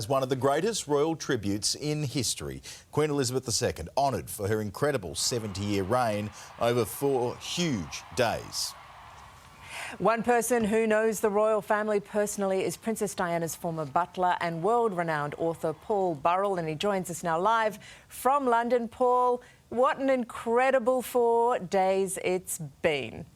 As one of the greatest royal tributes in history, Queen Elizabeth II honoured for her incredible 70-year reign over 4 huge days. One person who knows the royal family personally is Princess Diana's former butler and world-renowned author Paul Burrell, and he joins us now live from London. Paul, what an incredible 4 days it's been.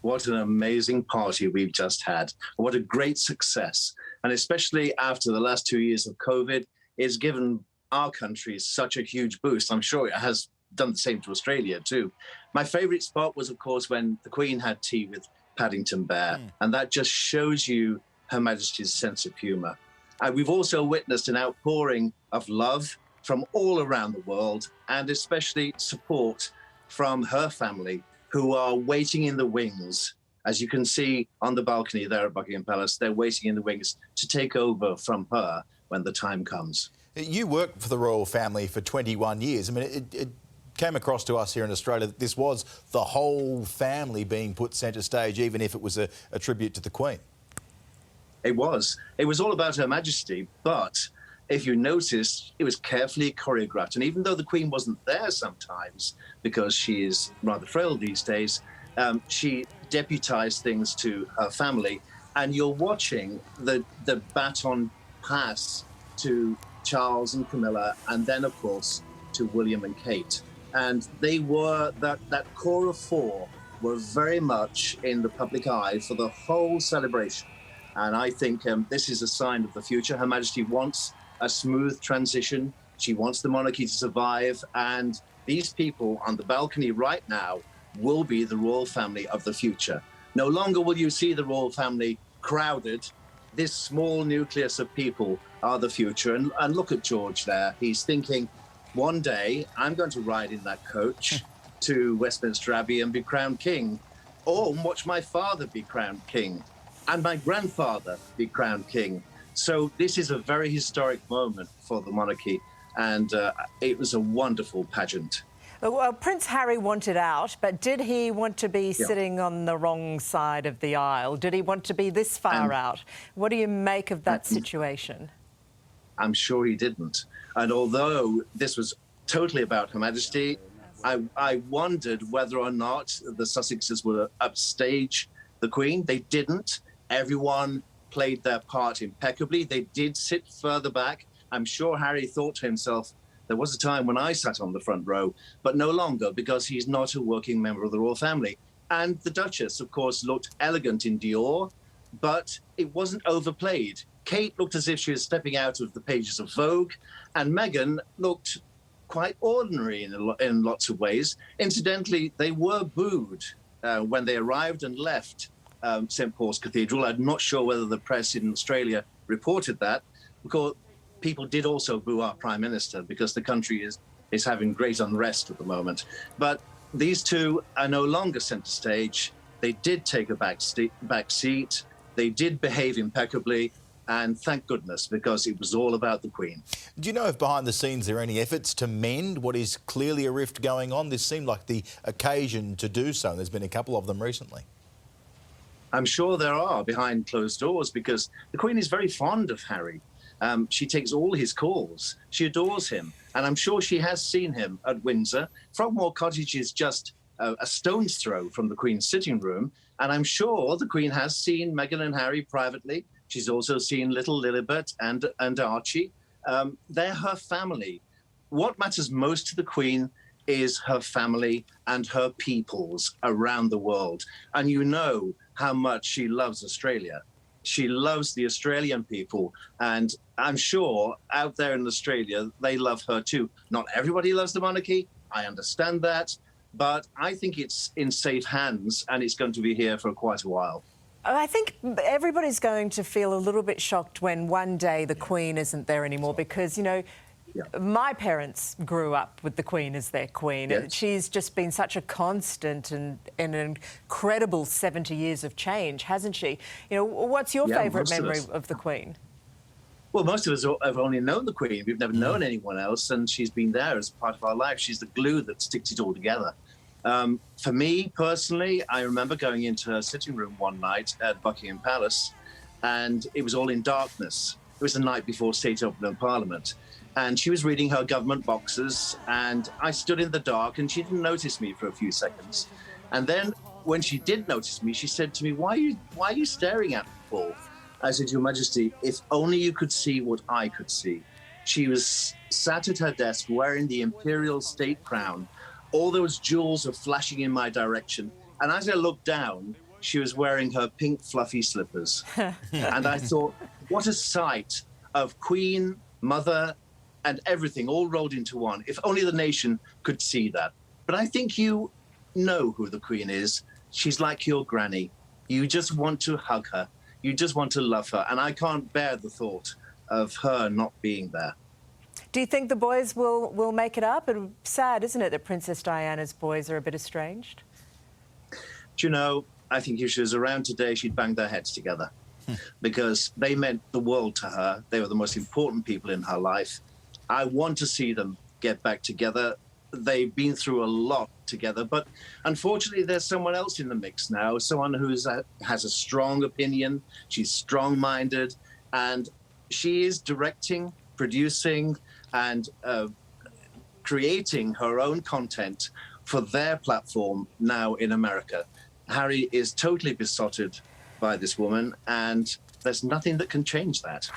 What an amazing party we've just had. What a great success. And especially after the last 2 years of COVID, it's given our country such a huge boost. I'm sure it has done the same to Australia too. My favourite spot was, of course, when the Queen had tea with Paddington Bear. And that just shows you Her Majesty's sense of humour. We've also witnessed an outpouring of love from all around the world, and especially support from her family, who are waiting in the wings. As you can see on the balcony there at Buckingham Palace, they're waiting in the wings to take over from her when the time comes. You worked for the royal family for 21 years. I mean, it came across to us here in Australia that this was the whole family being put centre stage, even if it was a tribute to the Queen. It was. It was all about Her Majesty, but if you noticed, it was carefully choreographed. And even though the Queen wasn't there sometimes, because she is rather frail these days, she deputised things to her family. And you're watching the baton pass to Charles and Camilla, and then, of course, to William and Kate. And they were, that core of 4 were very much in the public eye for the whole celebration. And I think this is a sign of the future. Her Majesty wants a smooth transition. She wants the monarchy to survive. And these people on the balcony right now will be the royal family of the future. No longer will you see the royal family crowded. This small nucleus of people are the future. And look at George there. He's thinking, one day I'm going to ride in that coach to Westminster Abbey and be crowned king, or watch my father be crowned king and my grandfather be crowned king. So this is a very historic moment for the monarchy, and it was a wonderful pageant. Well, Prince Harry wanted out, but did he want to be sitting on the wrong side of the aisle? Did he want to be this far out? What do you make of that situation? I'm sure he didn't. And although this was totally about Her Majesty, I wondered whether or not the Sussexes would upstage the Queen. They didn't. Everyone played their part impeccably. They did sit further back. I'm sure Harry thought to himself, there was a time when I sat on the front row, but no longer, because he's not a working member of the royal family. And the Duchess, of course, looked elegant in Dior, but it wasn't overplayed. Kate looked as if she was stepping out of the pages of Vogue, and Meghan looked quite ordinary in lots of ways. Incidentally, they were booed when they arrived and left St. Paul's Cathedral. I'm not sure whether the press in Australia reported that, because people did also boo our Prime Minister, because the country is having great unrest at the moment. But these two are no longer centre stage. They did take a back seat. They did behave impeccably. And thank goodness, because it was all about the Queen. Do you know if behind the scenes there are any efforts to mend what is clearly a rift going on? This seemed like the occasion to do so. There's been a couple of them recently. I'm sure there are behind closed doors, because the Queen is very fond of Harry. She takes all his calls. She adores him. And I'm sure she has seen him at Windsor. Frogmore Cottage is just a stone's throw from the Queen's sitting room. And I'm sure the Queen has seen Meghan and Harry privately. She's also seen little Lilibet and Archie. They're her family. What matters most to the Queen is her family and her peoples around the world. And you know how much she loves Australia. She loves the Australian people. And I'm sure out there in Australia, they love her too. Not everybody loves the monarchy. I understand that. But I think it's in safe hands, and it's going to be here for quite a while. I think everybody's going to feel a little bit shocked when one day the Queen isn't there anymore, because, you know, my parents grew up with the Queen as their Queen. Yes. She's just been such a constant and an incredible 70 years of change, hasn't she? You know, what's your favourite memory of the Queen? Well, most of us have only known the Queen. We've never known anyone else, and she's been there as part of our life. She's the glue that sticks it all together. For me, personally, I remember going into her sitting room one night at Buckingham Palace, and it was all in darkness. It was the night before State Opening of Parliament. And she was reading her government boxes, and I stood in the dark, and she didn't notice me for a few seconds. And then when she did notice me, she said to me, why are you staring at me, Paul? I said, Your Majesty, if only you could see what I could see. She was sat at her desk wearing the imperial state crown. All those jewels are flashing in my direction. And as I looked down, she was wearing her pink fluffy slippers. And I thought, what a sight of Queen, Mother, and everything all rolled into one. If only the nation could see that. But I think you know who the Queen is. She's like your granny. You just want to hug her. You just want to love her. And I can't bear the thought of her not being there. Do you think the boys will make it up? And sad, isn't it, that Princess Diana's boys are a bit estranged? Do you know, I think if she was around today, she'd bang their heads together because they meant the world to her. They were the most important people in her life. I want to see them get back together. They've been through a lot together, but unfortunately there's someone else in the mix now, someone who has a strong opinion. She's strong-minded, and she is directing, producing, and creating her own content for their platform now in America. Harry is totally besotted by this woman, and there's nothing that can change that.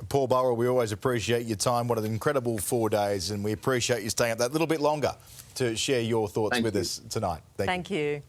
Paul Burrell, we always appreciate your time. What an incredible 4 days, and we appreciate you staying up that little bit longer to share your thoughts with us tonight. Thank you.